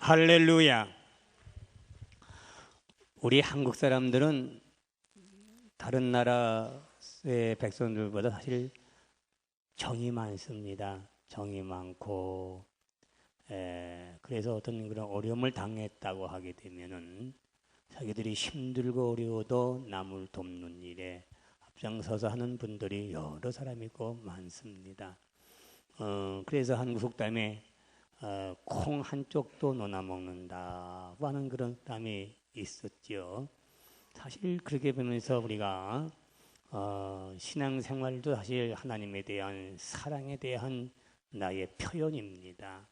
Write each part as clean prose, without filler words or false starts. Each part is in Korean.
할렐루야. 우리 한국 사람들은 다른 나라의 백성들보다 사실 정이 많습니다. 정이 많고, 그래서 어떤 그런 어려움을 당했다고 하게 되면은 자기들이 힘들고 어려워도 남을 돕는 일에 앞장서서 하는 분들이 여러 사람 있고 많습니다. 그래서 한국 속담에 콩 한쪽도 논아 먹는다고 하는 그런 담이 있었죠. 사실 그렇게 보면서 우리가 신앙생활도 사실 하나님에 대한 사랑에 대한 나의 표현입니다.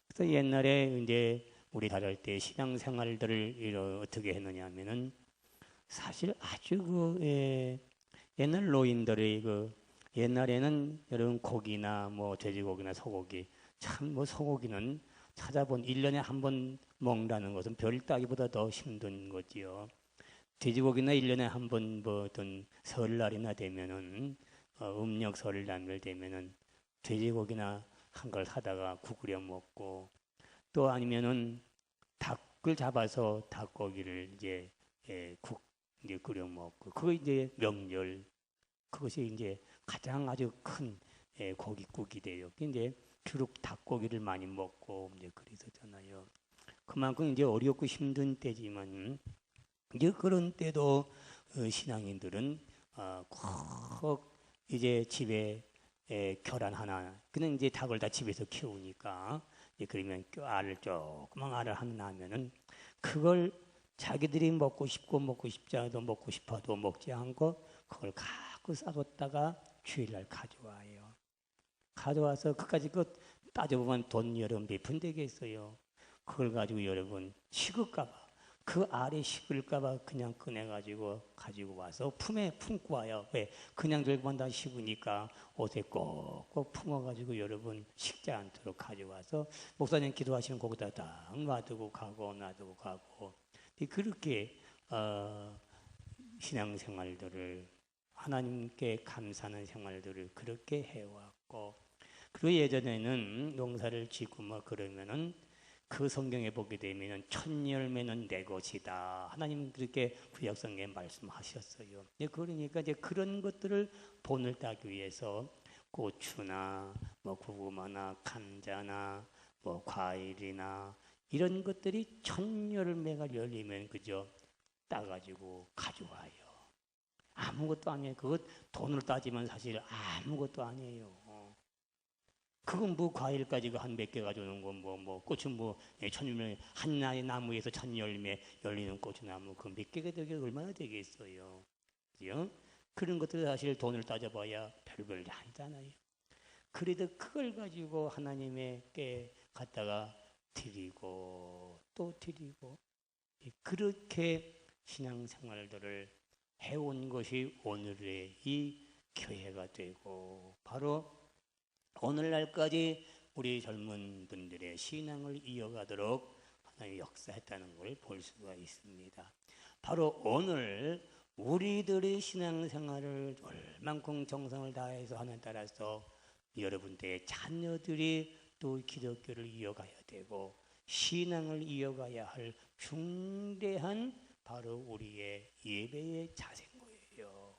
그래서 옛날에 이제 우리 다닐 때 신앙생활들을 어떻게 했느냐 하면은 사실 아주 옛날 노인들의 옛날에는 여러분 고기나 뭐 돼지고기나 소고기 참 뭐 소고기는 찾아본 1년에 한 번 먹는다는 것은 별 따기보다 더 힘든 거지요. 돼지고기나 1년에 한 번 뭐 어떤 설날이나 되면은 음력 설날 되면은 돼지고기나 한 걸 사다가 국 끓여 먹고 또 아니면은 닭을 잡아서 닭고기를 이제 국 이제 끓여 먹고 그거 이제 명절 그것이 이제 가장 아주 큰 고깃국이 돼요. 이제 주로 닭고기를 많이 먹고 이제 그랬었잖아요. 그만큼 이제 어렵고 힘든 때지만 이제 그런 때도 신앙인들은 꼭 이제 집에 계란 하나 그냥 이제 닭을 다 집에서 키우니까 이제 그러면 알을 조그만 알을 하나 하면은 그걸 자기들이 먹고 싶고 먹고 싶지 않아도 먹고 싶어도 먹지 않고 그걸 갖고 싸뒀다가 주일날 가져와요. 가져와서 그까지 따져보면 돈 여러분 몇 푼 되겠어요. 그걸 가지고 여러분 식을까봐 그 알이 식을까봐 그냥 꺼내가지고 가지고 와서 품에 품고 와요. 왜? 그냥 들고만 다 식으니까 옷에 꼭꼭 품어가지고 여러분 식지 않도록 가져와서 목사님 기도하시는 곳에다 딱 놔두고 가고 놔두고 가고 그렇게 신앙생활들을 하나님께 감사하는 생활들을 그렇게 해왔고 그리고 예전에는 농사를 짓고 뭐 그러면은 그 성경에 보게 되면은 첫 열매는 내 것이다. 하나님 그렇게 구약성경에 말씀하셨어요. 그러니까 이제 그런 것들을 본을 따기 위해서 고추나 뭐 고구마나 감자나 뭐 과일이나 이런 것들이 첫 열매가 열리면 그죠? 따가지고 가져와요. 아무것도 아니에요. 그것 돈으로 따지면 사실 아무것도 아니에요. 그건 뭐 과일까지 한 몇 개 가져오는 건 뭐 꽃은 뭐 천열매 한 나무에서 천 열매 열리는 꽃나무 그 몇 개가 되게 얼마나 되겠어요. 그죠? 그런 것들 사실 돈을 따져봐야 별걸 아니잖아요. 그래도 그걸 가지고 하나님께 갖다가 드리고 또 드리고 그렇게 신앙생활들을 해온 것이 오늘의 이 교회가 되고 바로 오늘날까지 우리 젊은 분들의 신앙을 이어가도록 하나님이 역사했다는 걸 볼 수가 있습니다. 바로 오늘 우리들의 신앙생활을 얼만큼 정성을 다해서 하는 따라서 여러분들의 자녀들이 또 기독교를 이어가야 되고 신앙을 이어가야 할 중대한 바로 우리의 예배의 자세인 거예요.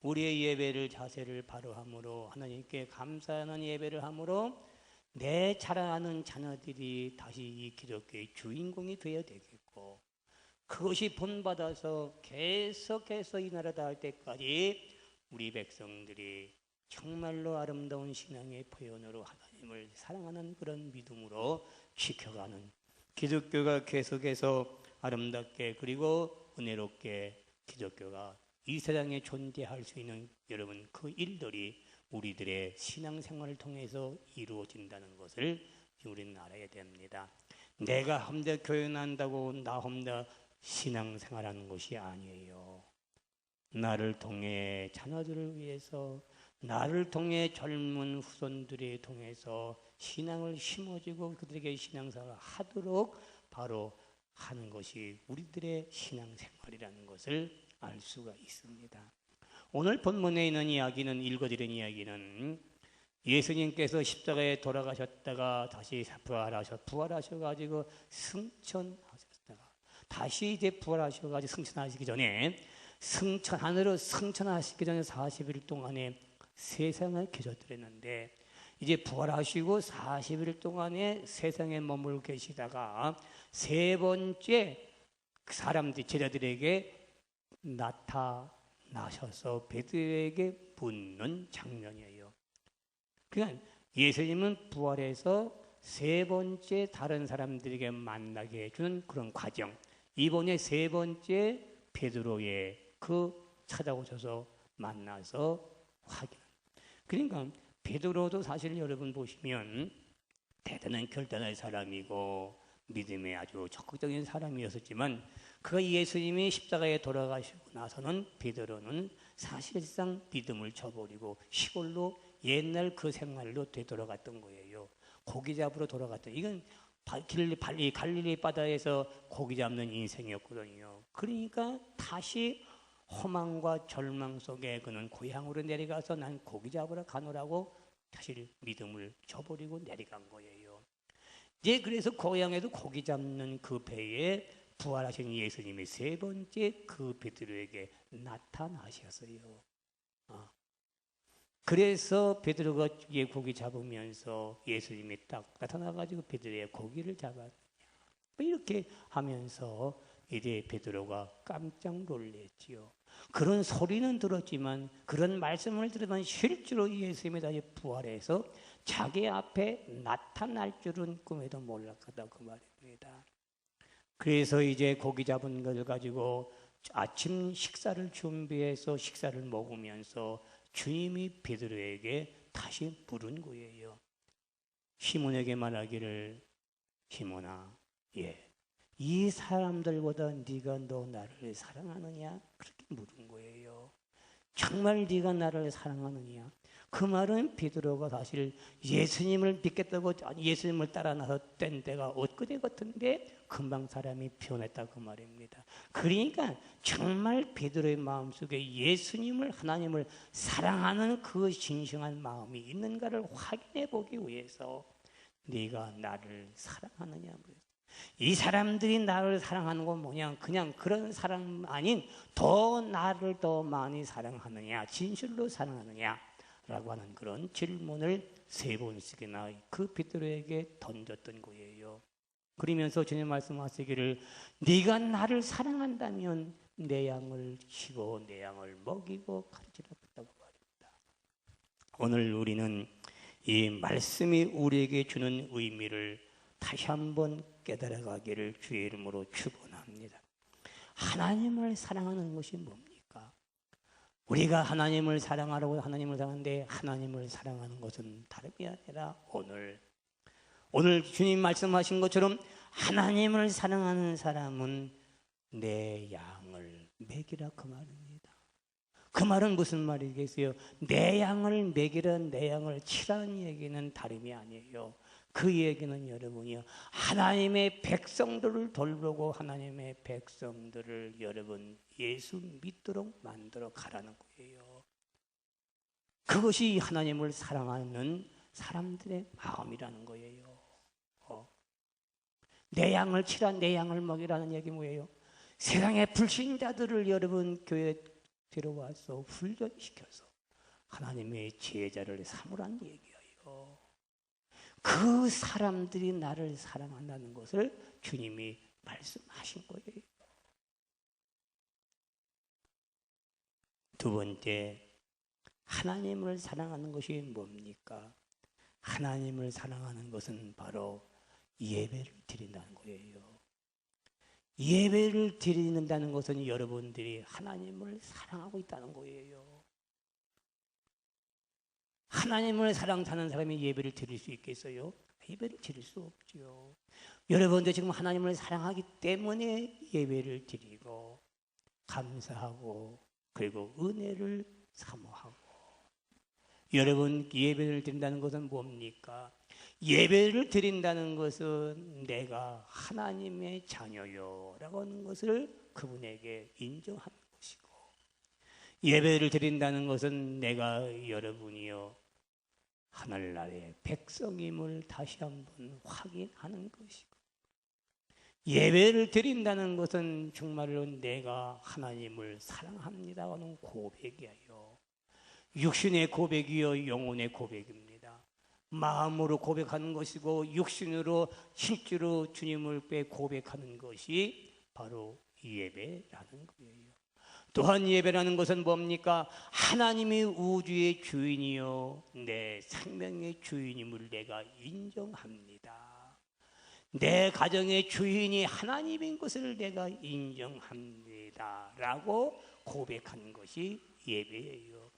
우리의 예배를 자세를 바로 함으로 하나님께 감사하는 예배를 함으로 내 자라나는 자녀들이 다시 이 기독교의 주인공이 되어야 되겠고 그것이 본받아서 계속해서 이 나라 닿을 때까지 우리 백성들이 정말로 아름다운 신앙의 표현으로 하나님을 사랑하는 그런 믿음으로 지켜가는 기독교가 계속해서 아름답게 그리고 은혜롭게 기독교가 이 세상에 존재할 수 있는 여러분 그 일들이 우리들의 신앙생활을 통해서 이루어진다는 것을 우리는 알아야 됩니다. 내가 혼자 교연한다고 나 혼자 신앙생활하는 것이 아니에요. 나를 통해 자녀들을 위해서 나를 통해 젊은 후손들을 통해서 신앙을 심어주고 그들에게 신앙생활을 하도록 바로 하는 것이 우리들의 신앙생활이라는 것을 알 수가 있습니다. 오늘 본문에 있는 이야기는 읽어드린 이야기는 예수님께서 십자가에 돌아가셨다가 다시 부활하셔가지고 승천하셨다가 다시 이제 부활하셔가지고 승천하시기 전에 하늘로 승천하시기 전에 40일 동안에 세상을 계셨더랬는데 이제 부활하시고 40일 동안에 세상에 머물고 계시다가 세 번째 사람들 제자들에게 나타나셔서 베드로에게 묻는 장면이에요. 그러니까 예수님은 부활해서 세 번째 다른 사람들에게 만나게 해주는 그런 과정. 이번에 세 번째 베드로의 찾아오셔서 만나서 확인. 그러니까 베드로도 사실 여러분 보시면 대단한 결단할 사람이고 믿음에 아주 적극적인 사람이었지만 그 예수님이 십자가에 돌아가시고 나서는 베드로는 사실상 믿음을 저버리고 시골로 옛날 그 생활로 되돌아갔던 거예요. 고기 잡으러 돌아갔던, 이건 갈릴리 바다에서 고기 잡는 인생이었거든요. 그러니까 다시 허망과 절망 속에 그는 고향으로 내려가서 난 고기 잡으러 가노라고 사실 믿음을 저버리고 내려간 거예요. 이제 그래서 고향에도 고기 잡는 그 배에 부활하신 예수님이 세 번째 그 베드로에게 나타나셨어요. 그래서 베드로가 고기 잡으면서 예수님이 딱 나타나가지고 베드로의 고기를 잡았느냐 이렇게 하면서 이제 베드로가 깜짝 놀랐지요. 그런 소리는 들었지만 그런 말씀을 들으면 실제로 예수님이 다시 부활해서 자기 앞에 나타날 줄은 꿈에도 몰랐다 그 말입니다. 그래서 이제 고기 잡은 걸 가지고 아침 식사를 준비해서 식사를 먹으면서 주님이 베드로에게 다시 물은 거예요. 시몬에게 말하기를 시몬아, 이 사람들보다 네가 너 나를 사랑하느냐? 그렇게 물은 거예요. 정말 네가 나를 사랑하느냐? 그 말은 베드로가 사실 예수님을 믿겠다고 예수님을 따라 나섰던 때가 엊그제 같은데 금방 사람이 변했다 그 말입니다. 그러니까 정말 베드로의 마음속에 예수님을 하나님을 사랑하는 그 진정한 마음이 있는가를 확인해 보기 위해서 네가 나를 사랑하느냐. 이 사람들이 나를 사랑하는 건 뭐냐? 그냥 그런 사랑 아닌 더 나를 더 많이 사랑하느냐? 진실로 사랑하느냐? 라고 하는 그런 질문을 세 번씩이나 그 베드로에게 던졌던 거예요. 그러면서 주님 말씀하시기를 네가 나를 사랑한다면 내 양을 치고 내 양을 먹이고 가르치라 했다고 말입니다. 오늘 우리는 이 말씀이 우리에게 주는 의미를 다시 한번 깨달아가기를 주의 이름으로 축원합니다. 하나님을 사랑하는 것이 뭡니까? 우리가 하나님을 사랑하라고 하나님을 사랑하는데 하나님을 사랑하는 것은 다름이 아니라 오늘 주님 말씀하신 것처럼 하나님을 사랑하는 사람은 내 양을 먹이라 그 말입니다. 그 말은 무슨 말이겠어요? 내 양을 먹이라 내 양을 치라는 얘기는 다름이 아니에요. 그 얘기는 여러분이요, 하나님의 백성들을 돌보고 하나님의 백성들을 여러분 예수 믿도록 만들어 가라는 거예요. 그것이 하나님을 사랑하는 사람들의 마음이라는 거예요. 내 양을 치라 내 양을 먹이라는 얘기 뭐예요? 세상의 불신자들을 여러분 교회에 데려와서 훈련시켜서 하나님의 제자를 삼으라는 얘기예요. 그 사람들이 나를 사랑한다는 것을 주님이 말씀하신 거예요. 두 번째, 하나님을 사랑하는 것이 뭡니까? 하나님을 사랑하는 것은 바로 예배를 드린다는 거예요. 예배를 드린다는 것은 여러분들이 하나님을 사랑하고 있다는 거예요. 하나님을 사랑하는 사람이 예배를 드릴 수 있겠어요? 예배를 드릴 수 없죠. 여러분도 지금 하나님을 사랑하기 때문에 예배를 드리고 감사하고 그리고 은혜를 사모하고, 여러분 예배를 드린다는 것은 뭡니까? 예배를 드린다는 것은 내가 하나님의 자녀요 라고 하는 것을 그분에게 인정하는 것이고, 예배를 드린다는 것은 내가 여러분이요 하늘나라의 백성임을 다시 한번 확인하는 것이고, 예배를 드린다는 것은 정말로 내가 하나님을 사랑합니다 하는 고백이에요. 육신의 고백이요 영혼의 고백입니다. 마음으로 고백하는 것이고 육신으로 실제로 주님을 고백하는 것이 바로 예배라는 거예요. 또한 예배라는 것은 뭡니까? 하나님이 우주의 주인이요 내 생명의 주인임을 내가 인정합니다. 내 가정의 주인이 하나님인 것을 내가 인정합니다 라고 고백하는 것이 예배예요.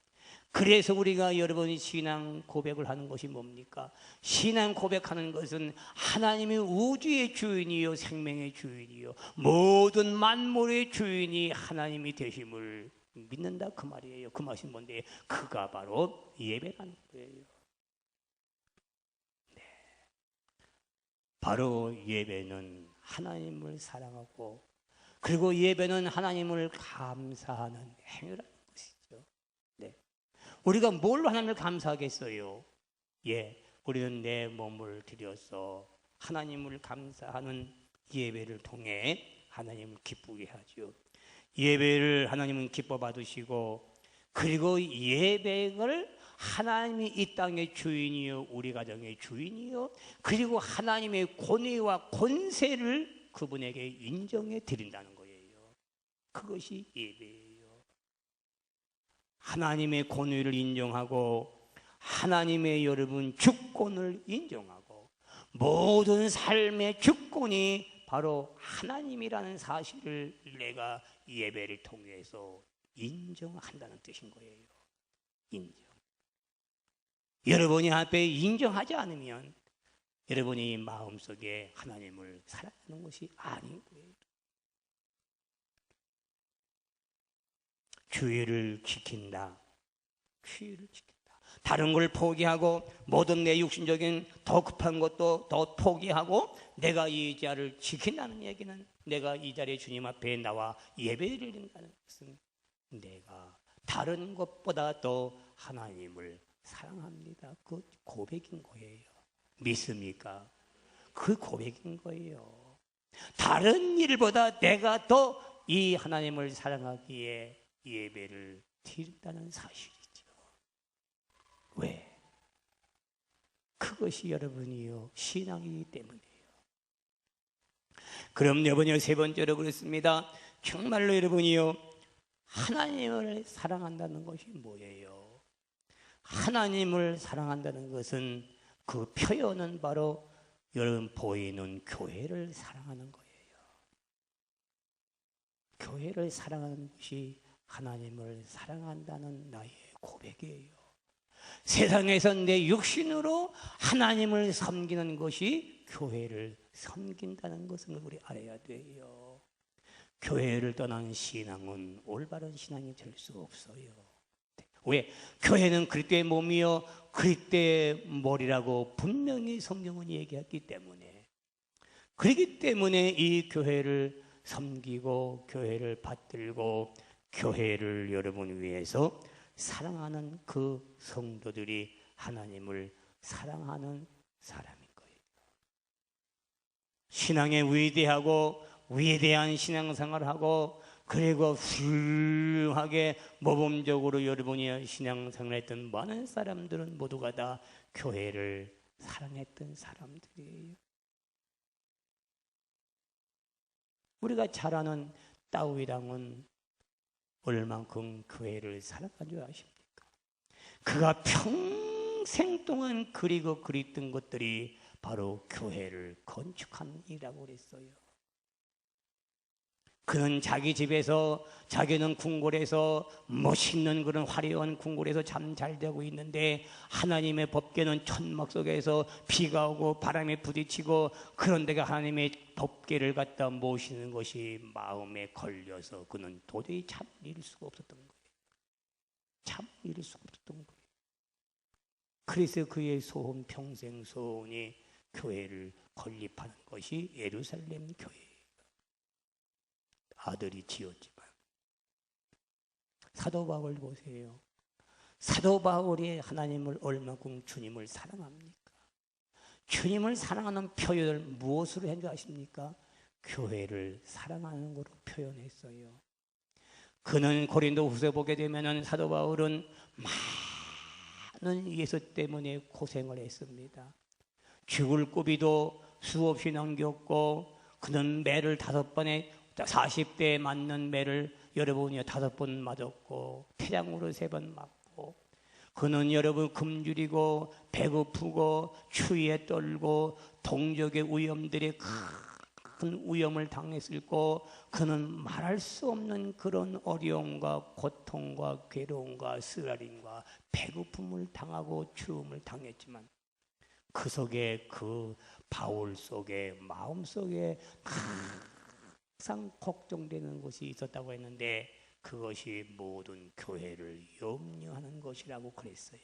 그래서 우리가 여러분이 신앙 고백을 하는 것이 뭡니까? 신앙 고백하는 것은 하나님이 우주의 주인이요 생명의 주인이요 모든 만물의 주인이 하나님이 되심을 믿는다 그 말이에요. 그 말이 뭔데? 그가 바로 예배라는 거예요. 네. 바로 예배는 하나님을 사랑하고 그리고 예배는 하나님을 감사하는 행위라는 것이죠. 네. 우리가 뭘로 하나님을 감사하겠어요? 예, 우리는 내 몸을 들여서 하나님을 감사하는 예배를 통해 하나님을 기쁘게 하죠. 예배를 하나님은 기뻐 받으시고 그리고 예배를 하나님이 이 땅의 주인이요 우리 가정의 주인이요 그리고 하나님의 권위와 권세를 그분에게 인정해 드린다는 거예요. 그것이 예배예요. 하나님의 권위를 인정하고 하나님의 여러분 주권을 인정하고 모든 삶의 주권이 바로 하나님이라는 사실을 내가 예배를 통해서 인정한다는 뜻인 거예요. 인정. 여러분이 앞에 인정하지 않으면 여러분이 마음속에 하나님을 사랑하는 것이 아닌 거예요. 주의를 지킨다. 주의를 지킨다. 다른 걸 포기하고 모든 내 육신적인 더 급한 것도 더 포기하고 내가 이 자를 지킨다는 얘기는 내가 이 자리에 주님 앞에 나와 예배를 드린다는 것은 내가 다른 것보다 더 하나님을 사랑합니다. 그 고백인 거예요. 믿습니까? 그 고백인 거예요. 다른 일보다 내가 더 이 하나님을 사랑하기에 예배를 드린다는 사실이죠. 왜? 그것이 여러분이요 신앙이기 때문이에요. 그럼 여러분이요 세 번째로 그렇습니다. 정말로 여러분이요 하나님을 사랑한다는 것이 뭐예요? 하나님을 사랑한다는 것은 그 표현은 바로 여러분 보이는 교회를 사랑하는 거예요. 교회를 사랑하는 것이 하나님을 사랑한다는 나의 고백이에요. 세상에서 내 육신으로 하나님을 섬기는 것이 교회를 섬긴다는 것을 우리 알아야 돼요. 교회를 떠난 신앙은 올바른 신앙이 될 수 없어요. 왜? 교회는 그리스도의 몸이요 그리스도의 머리라고 분명히 성경은 얘기했기 때문에 그렇기 때문에 이 교회를 섬기고 교회를 받들고 교회를 여러분 위해서 사랑하는 그 성도들이 하나님을 사랑하는 사람인 거예요. 신앙에 위대한 신앙생활을 하고 그리고 훌륭하게 모범적으로 여러분이 신앙생활을 했던 많은 사람들은 모두가 다 교회를 사랑했던 사람들이에요. 우리가 잘 아는 다윗 왕은 얼만큼 교회를 사랑한 줄 아십니까? 그가 평생 동안 그리던 것들이 바로 교회를 건축한 일이라고 그랬어요. 그는 자기 집에서 자기는 궁궐에서 멋있는 그런 화려한 궁궐에서 참 잘 되고 있는데 하나님의 법궤는 천막 속에서 비가 오고 바람에 부딪히고 그런 데가 하나님의 법궤를 갖다 모시는 것이 마음에 걸려서 그는 도저히 참 이룰 수가 없었던 거예요. 참 이룰 수가 없었던 거예요. 그래서 그의 소원 평생 소원이 교회를 건립하는 것이 예루살렘 교회예요. 아들이 지었지만 사도 바울 보세요. 사도 바울이 하나님을 얼마큼 주님을 사랑합니까? 주님을 사랑하는 표현을 무엇으로 한지 아십니까? 교회를 사랑하는 것으로 표현했어요. 그는 고린도후서 보게 되면은 사도 바울은 많은 예수 때문에 고생을 했습니다. 죽을 고비도 수없이 넘겼고, 그는 매를 5번에 40대에 맞는 매를 여러분이 5번 맞았고, 태장으로 3번 맞고, 그는 여러분 굶주리고 배고프고 추위에 떨고 동족의 위험들이 큰 위험을 당했을고, 그는 말할 수 없는 그런 어려움과 고통과 괴로움과 쓰라림과 배고픔을 당하고 추움을 당했지만, 그 속에 그 바울 속에 마음 속에 항상 걱정되는 것이 있었다고 했는데, 그것이 모든 교회를 염려하는 것이라고 그랬어요.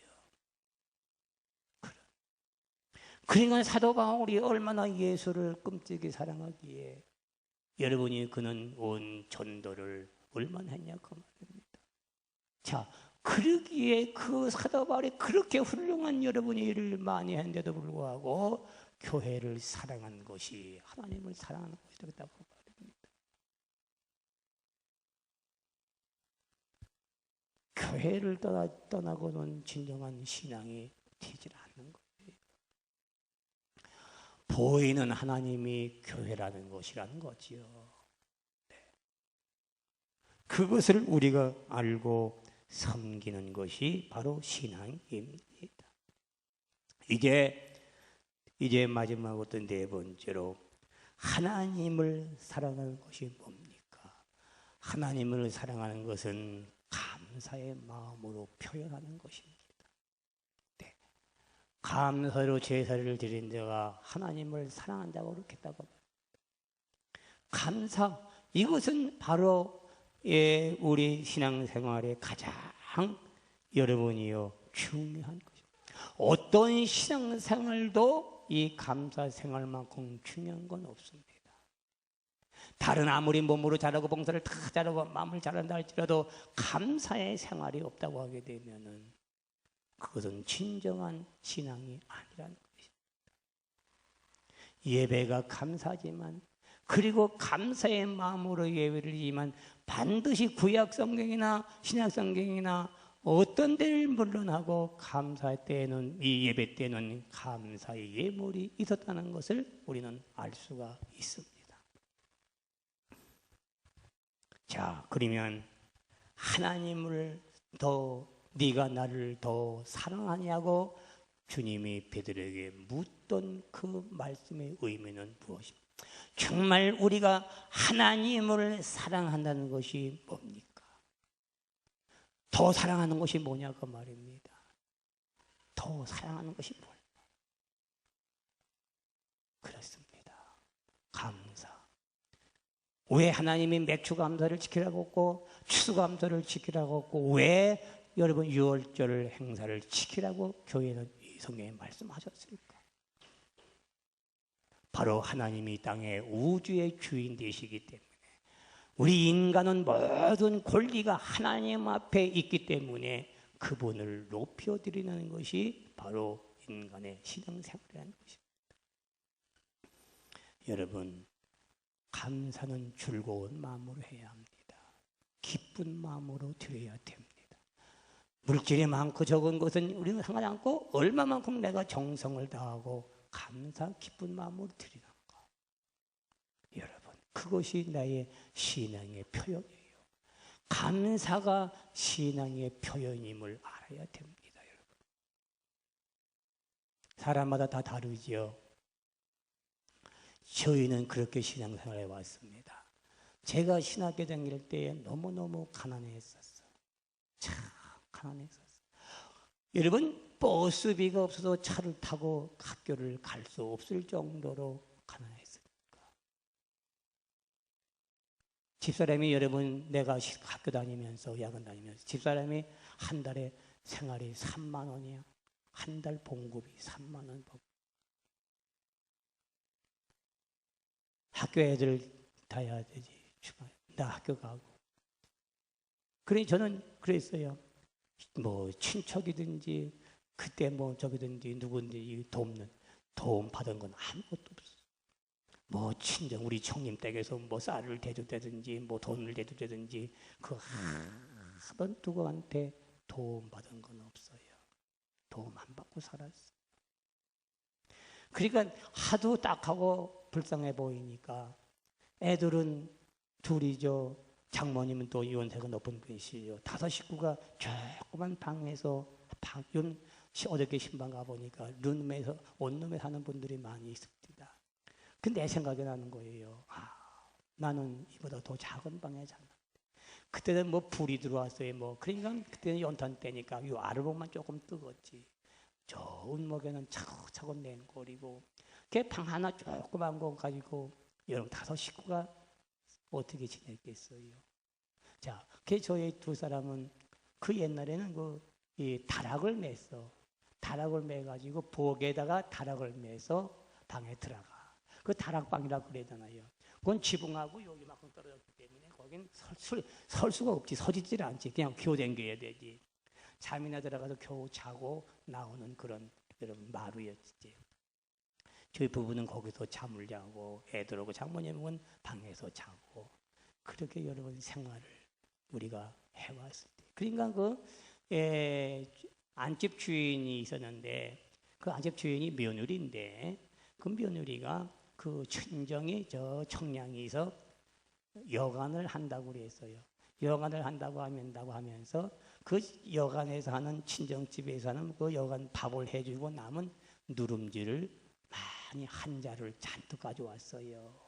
그러니까 사도 바울이 얼마나 예수를 끔찍이 사랑하기에, 여러분이 그는 온 전도를 얼마나 했냐 그 말입니다. 자, 그러기에 그 사도 바울이 그렇게 훌륭한 여러분이 일을 많이 했는데도 불구하고 교회를 사랑한 것이 하나님을 사랑하는 것이 되겠다고 말입니다. 교회를 떠나고는 진정한 신앙이 되질 않는 거예요. 보이는 하나님이 교회라는 것이라는 거지요. 네. 그것을 우리가 알고 섬기는 것이 바로 신앙입니다. 이제 마지막 어떤 4번째로 하나님을 사랑하는 것이 뭡니까? 하나님을 사랑하는 것은 감사의 마음으로 표현하는 것입니다. 네. 감사로 제사를 드린 자가 하나님을 사랑한다고 그렇게 했다고 합니다. 감사, 이것은 바로 우리 신앙생활의 가장 여러분이요 중요한 것입니다. 어떤 신앙생활도 이 감사생활만큼 중요한 건 없습니다. 다른 아무리 몸으로 잘하고 봉사를 다 잘하고 마음을 잘한다 할지라도 감사의 생활이 없다고 하게 되면은 그것은 진정한 신앙이 아니라는 것입니다. 예배가 감사지만, 그리고 감사의 마음으로 예배를 드리지만 반드시 구약 성경이나 신약 성경이나 어떤 데를 물론하고 감사 때에는, 이 예배 때는 감사의 예물이 있었다는 것을 우리는 알 수가 있습니다. 자, 그러면 하나님을 네가 나를 더 사랑하냐고 주님이 베드로에게 묻던 그 말씀의 의미는 무엇입니까? 정말 우리가 하나님을 사랑한다는 것이 뭡니까? 더 사랑하는 것이 뭐냐고 말입니다. 더 사랑하는 것이 뭘까? 그렇습니다. 감사. 왜 하나님이 맥추감사를 지키라고 했고 추수감사를 지키라고 했고 왜 여러분 유월절 행사를 지키라고 교회는 이 성경에 말씀하셨을까? 바로 하나님이 땅의 우주의 주인 되시기 때문에, 우리 인간은 모든 권리가 하나님 앞에 있기 때문에 그분을 높여드리는 것이 바로 인간의 신앙생활이라는 것입니다. 여러분, 감사는 즐거운 마음으로 해야 합니다. 기쁜 마음으로 드려야 됩니다. 물질이 많고 적은 것은 우리는 상하지 않고 얼마만큼 내가 정성을 다하고 감사 기쁜 마음으로 드리는가. 여러분, 그것이 나의 신앙의 표현이에요. 감사가 신앙의 표현임을 알아야 됩니다. 여러분, 사람마다 다 다르죠. 저희는 그렇게 신앙생활에 왔습니다. 제가 신학교 다닐 때 너무너무 가난했었어요. 참 가난했었어요. 여러분, 버스비가 없어서 차를 타고 학교를 갈 수 없을 정도로 가난했으니까. 집사람이, 여러분, 내가 학교 다니면서 야간 다니면서 집사람이 한 달에 생활이 3만 원이야. 한 달 봉급이 3만 원 받고. 학교 애들 다 해야 되지. 나 학교 가고. 그래, 저는 그랬어요. 뭐 친척이든지 그때 뭐 저기든지 누구든지 도움 받은 건 아무것도 없어. 뭐 친정 우리 형님 댁에서 뭐 쌀을 대줬다든지 뭐 돈을 대줬다든지 그 한번 누구한테 도움 받은 건 없어요. 도움 안 받고 살았어. 그러니까 하도 딱하고 불쌍해 보이니까 애들은 둘이죠. 장모님은 또 연세가 높은 분이시죠. 5 식구가 조그만 방에서 어저께 신방 가보니까 원룸에 사는 분들이 많이 있습니다. 근데 내 생각이 나는 거예요. 나는 이보다 더 작은 방에 잤는데 그때는 뭐 불이 들어왔어요. 뭐 그러니까 그때는 연탄 때니까 이 아르봉만 조금 뜨겁지. 저 운목에는 차곡차곡 냉골이고 걔 방 하나 조그만 거 가지고 여러분 5 식구가 어떻게 지냈겠어요? 자, 저희 2 사람은 그 옛날에는 이 다락을 맸어. 다락을 매가지고 부엌에다가 다락을 매서 방에 들어가. 그 다락방이라고 그러잖아요. 그건 지붕하고 여기만큼 떨어졌기 때문에 거긴 설 수가 없지. 서지질 않지. 그냥 기어댕겨야 되지. 잠이나 들어가서 겨우 자고 나오는 그런 마루였지. 저희 부부는 거기서 잠을 자고 애들하고 장모님은 방에서 자고 그렇게 여러분 생활을 우리가 해왔을 때. 그러니까 안집 주인이 있었는데 그 안집 주인이 며느리인데 그 며느리가 그 친정이 저 청량리에서 여간을 한다고 그랬어요. 여간을 한다고 하면서 그 여간에서 하는 친정집에서 하는 그 여간 밥을 해주고 남은 누룽지를 많이 한 자를 잔뜩 가져왔어요.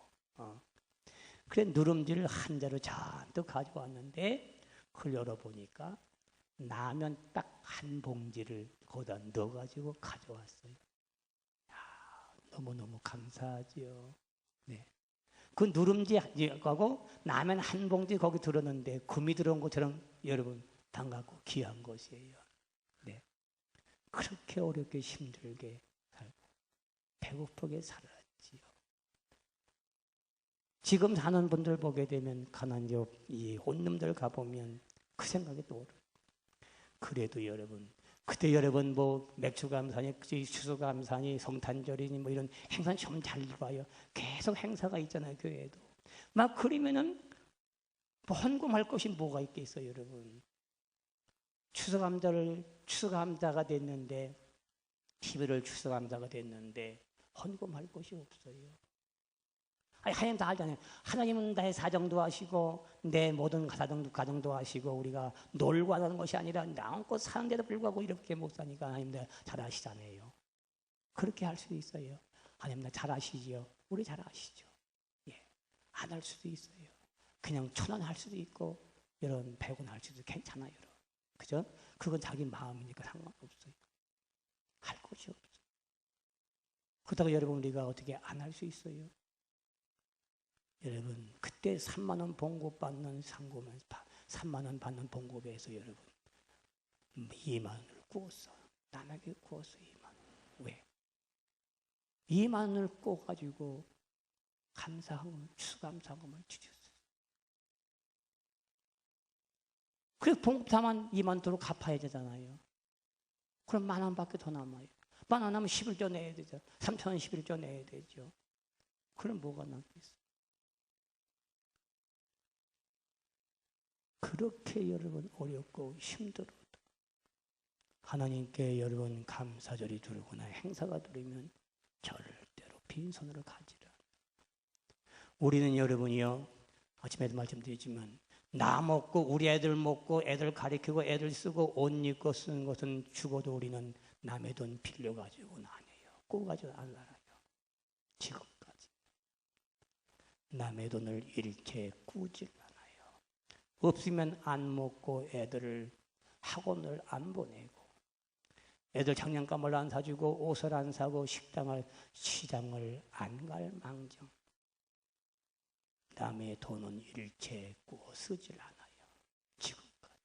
그래 누룽지를 한 자루 잔뜩 가져왔는데 그걸 열어보니까 라면 딱 한 봉지를 거기다 넣어가지고 가져왔어요. 너무너무 감사하지요. 네. 그 누룽지하고 라면 한 봉지 거기 들었는데 금이 들어온 것처럼 여러분 반갑고 귀한 것이에요. 네. 그렇게 어렵게 힘들게 살고 배고프게 살았지요. 지금 사는 분들 보게 되면 가난요 이 혼놈들 가보면 그 생각이 떠오르요. 그래도 여러분 그때 여러분 뭐 맥주감사니 추수감사니 성탄절이니 뭐 이런 행사 좀 잘 봐요. 계속 행사가 있잖아요. 교회에도 막 그러면은 뭐 헌금할 것이 뭐가 있겠어요, 여러분. 추수감사가 됐는데 11월 추수감사가 됐는데 헌금할 것이 없어요. 하나님 다 알잖아요. 하나님은 나의 사정도 하시고 내 모든 가정도 하시고 우리가 놀고 하는 것이 아니라 나음껏 사는데도 불구하고 이렇게 못 사니까 하나님 나 잘 아시잖아요. 그렇게 할 수도 있어요. 하나님 나 잘 아시지요. 우리 잘 아시죠. 예, 안 할 수도 있어요. 그냥 1,000원 할 수도 있고 여러분 100원 할 수도 괜찮아요. 여러분. 그죠? 그건 자기 마음이니까 상관없어요. 할 것이 없어요. 그렇다고 여러분 우리가 어떻게 안 할 수 있어요? 여러분 그때 3만 원 봉급 받는 상고만 3만 원 받는 봉급에서 여러분 2만 원을 구웠어. 남에게 구웠어 2만 원. 왜? 2만 원을 구워가지고 감사함을 추수감사함을 주셨어요. 그래서 봉급 다만 2만 원 도로 갚아야 되잖아요. 그럼 1만 원밖에 더 남아요. 1만 원 하면 11조 내야 되죠. 3천 원 11조 내야 되죠. 그럼 뭐가 남겠어요? 그렇게 여러분 어렵고 힘들어도 하나님께 여러분 감사절이 두르거나 행사가 두르면 절대로 빈손으로 가지라. 우리는 여러분이요 아침에도 말씀드리지만 나 먹고 우리 애들 먹고 애들 가리키고 애들 쓰고 옷 입고 쓰는 것은 죽어도 우리는 남의 돈 빌려가지고는 안 해요. 꼬가지고 안 살아요. 지금까지 남의 돈을 이렇게 꾸질 없으면 안 먹고 애들을 학원을 안 보내고 애들 장난감을 안 사주고 옷을 안 사고 시장을 안 갈 망정 남의 돈은 일체 꾸어 쓰질 않아요. 지금까지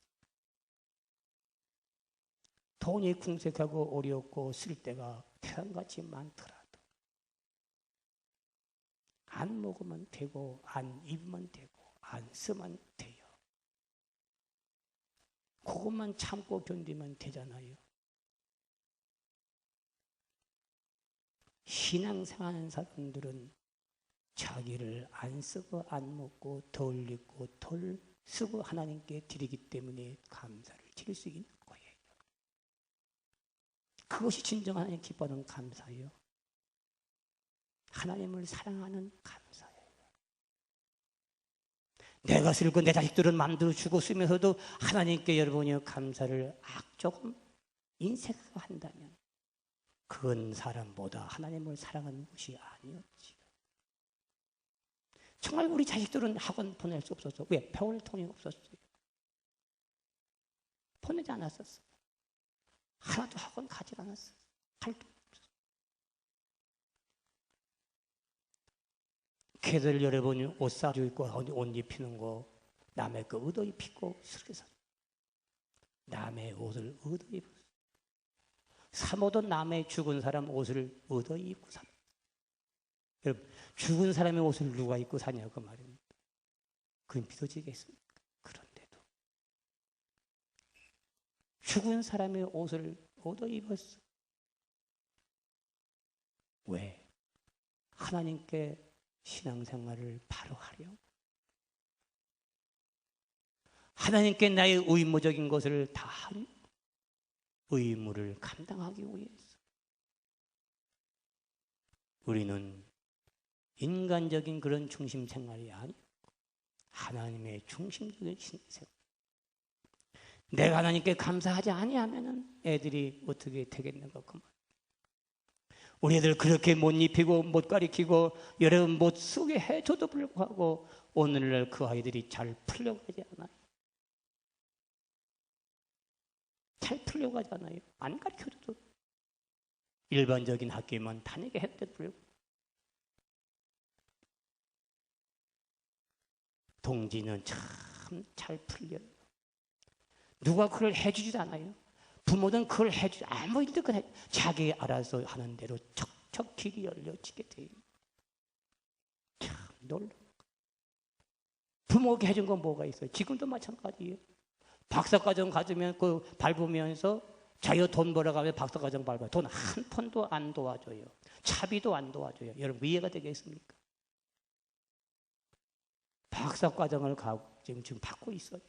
돈이 궁색하고 어렵고 쓸 때가 태양같이 많더라도 안 먹으면 되고 안 입으면 되고 안 쓰면 돼요. 그것만 참고 견디면 되잖아요. 신앙생활하는 사람들은 자기를 안 쓰고 안 먹고 덜 입고 덜 쓰고 하나님께 드리기 때문에 감사를 드릴 수 있는 거예요. 그것이 진정 하나님 기뻐하는 감사예요. 하나님을 사랑하는 감사예요. 내가 쓸고 내 자식들은 마음대로 주고 쓰면서도 하나님께 여러분이 감사를 조금 인색한다면 그건 사람보다 하나님을 사랑하는 것이 아니었지. 정말 우리 자식들은 학원 보낼 수 없었어. 왜? 배울 돈이 없었어요. 보내지 않았었어. 하나도 학원 가지 않았어. 갈 돈 없었어. 걔들 여러분이 옷 사주고 있고 옷 입히는 거 남의 거 얻어 입히고 그래서 남의 옷을 얻어 입었어. 사모도 남의 죽은 사람 옷을 얻어 입고 삽니다. 여러분, 죽은 사람의 옷을 누가 입고 사냐고 말입니다. 그건 믿어지겠습니까? 그런데도 죽은 사람의 옷을 얻어 입었어. 왜? 하나님께 신앙생활을 바로 하려. 하나님께 나의 의무적인 것을 다 하려. 의무를 감당하기 위해서. 우리는 인간적인 그런 중심 생활이 아니고 하나님의 중심적인 생활. 내가 하나님께 감사하지 아니하면 애들이 어떻게 되겠는가 그 말. 우리 애들 그렇게 못 입히고 못 가리키고 여러분 못 쓰게 해줘도 불구하고 오늘날 그 아이들이 잘 풀려가지 않아요. 잘 풀려가지 않아요. 안 가르쳐줘도 일반적인 학교만 다니게 했는데도 불구하고 동지는 참 잘 풀려요. 누가 그걸 해주지도 않아요. 부모는 그걸 해주지 아무 일도 그래 자기 알아서 하는 대로 척척 길이 열려지게 돼요. 참 놀라. 부모가 해준 건 뭐가 있어요? 지금도 마찬가지예요. 박사과정 가지면 그 밟으면서 자기가 돈 벌어가면 박사과정 밟아요. 돈 한 푼도 안 도와줘요. 차비도 안 도와줘요. 여러분 이해가 되겠습니까? 박사과정을 지금 받고 있어요.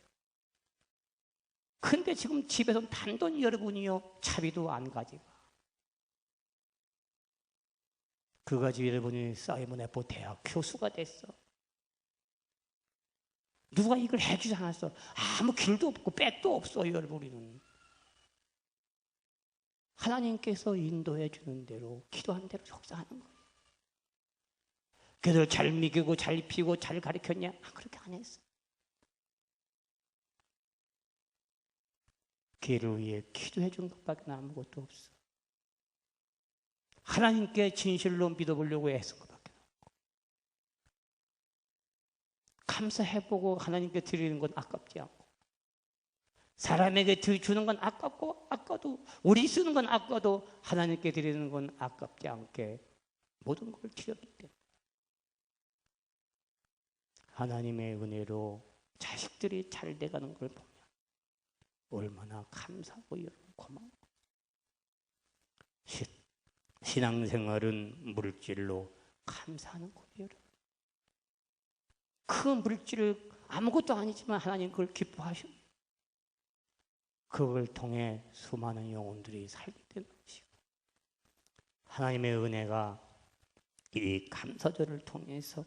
근데 지금 집에서 단돈 여러분이요 차비도 안 가지고 그거 가지고 여러분이 사이먼 에포 대학 교수가 됐어. 누가 이걸 해주지 않았어. 아무 길도 없고 백도 없어요. 여러분은 하나님께서 인도해 주는 대로 기도한 대로 역사하는 거예요. 그들 잘 먹이고 잘 입히고 잘 가르쳤냐? 그렇게 안 했어. 걔를 위해 기도해 준 것밖에 아무것도 없어. 하나님께 진실로 믿어보려고 애쓴 것밖에 없고 감사해보고 하나님께 드리는 건 아깝지 않고 사람에게 주는 건 아까도 우리 쓰는 건 아까도 하나님께 드리는 건 아깝지 않게 모든 걸 드렸기 때문에 하나님의 은혜로 자식들이 잘 돼가는 걸 보면 얼마나 감사하고 여러분 고마워. 신앙생활은 물질로 감사하는 거예요. 여러분. 그 물질을 아무것도 아니지만 하나님 그걸 기뻐하셔. 그걸 통해 수많은 영혼들이 살게 되는 것이고 하나님의 은혜가 이 감사절을 통해서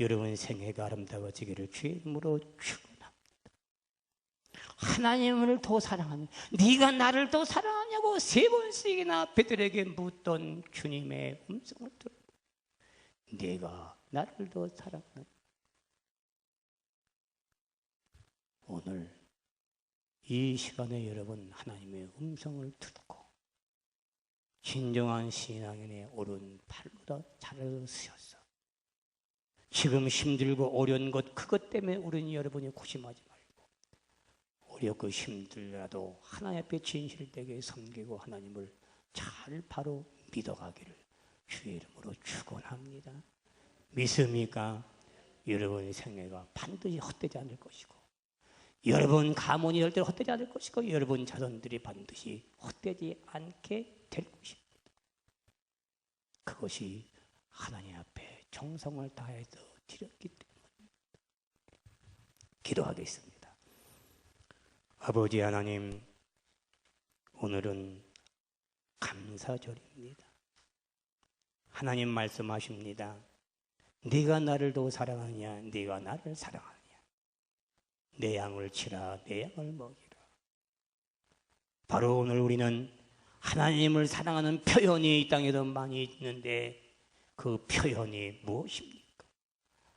여러분 생애가 아름다워지기를 주의 이름으로 축원합니다. 하나님을 더 사랑하는 네가 나를 더 사랑하냐고 3번씩이나 베드로에게 묻던 주님의 음성을 들어 네가 나를 더 사랑하는 오늘 이 시간에 여러분 하나님의 음성을 듣고 진정한 신앙인의 오른팔보다 잘해서 쓰셨어. 지금 힘들고 어려운 것 그것 때문에 우리는 여러분이 고심하지 말고 어렵고 힘들더라도 하나님 앞에 진실되게 섬기고 하나님을 잘 바로 믿어가기를 주의 이름으로 축원합니다. 믿습니까? 여러분의 생애가 반드시 헛되지 않을 것이고 여러분 가문이 절대로 헛되지 않을 것이고 여러분 자손들이 반드시 헛되지 않게 될 것입니다. 그것이 하나님 앞에 정성을 다해서 드렸기 때문입니다. 기도하겠습니다. 아버지 하나님, 오늘은 감사절입니다. 하나님 말씀하십니다. 네가 나를 더 사랑하냐? 네가 나를 사랑하냐? 내 양을 치라, 내 양을 먹이라. 바로 오늘 우리는 하나님을 사랑하는 표현이 이 땅에도 많이 있는데 그 표현이 무엇입니까?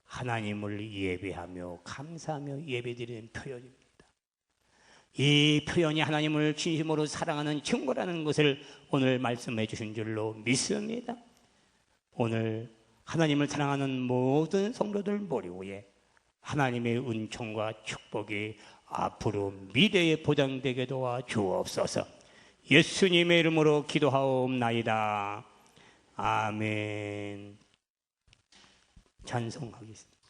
하나님을 예배하며 감사하며 예배드리는 표현입니다. 이 표현이 하나님을 진심으로 사랑하는 증거라는 것을 오늘 말씀해 주신 줄로 믿습니다. 오늘 하나님을 사랑하는 모든 성도들 머리 위에 하나님의 은총과 축복이 앞으로 미래에 보장되게 도와 주옵소서. 예수님의 이름으로 기도하옵나이다. 아멘. 찬송하겠습니다.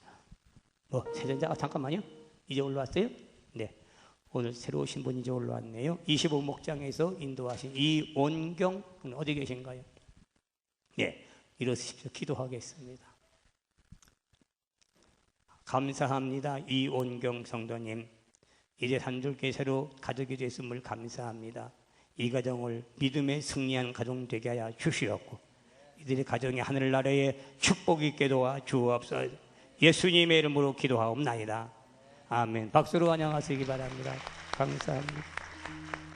세전자 잠깐만요. 이제 올라왔어요? 네. 오늘 새로 오신 분 이제 올라왔네요. 25목장에서 인도하신 이온경 분 어디 계신가요? 네. 일어서십시오. 기도하겠습니다. 감사합니다. 이온경 성도님, 이제 한 줄기 새로 가족이 됐음을 감사합니다. 이 가정을 믿음의 승리한 가정 되게 하여 주시옵고 이들의 가정이 하늘나라에 축복 있게 도와 주옵소서. 예수님의 이름으로 기도하옵나이다. 아멘. 박수로 환영하시기 바랍니다. 감사합니다.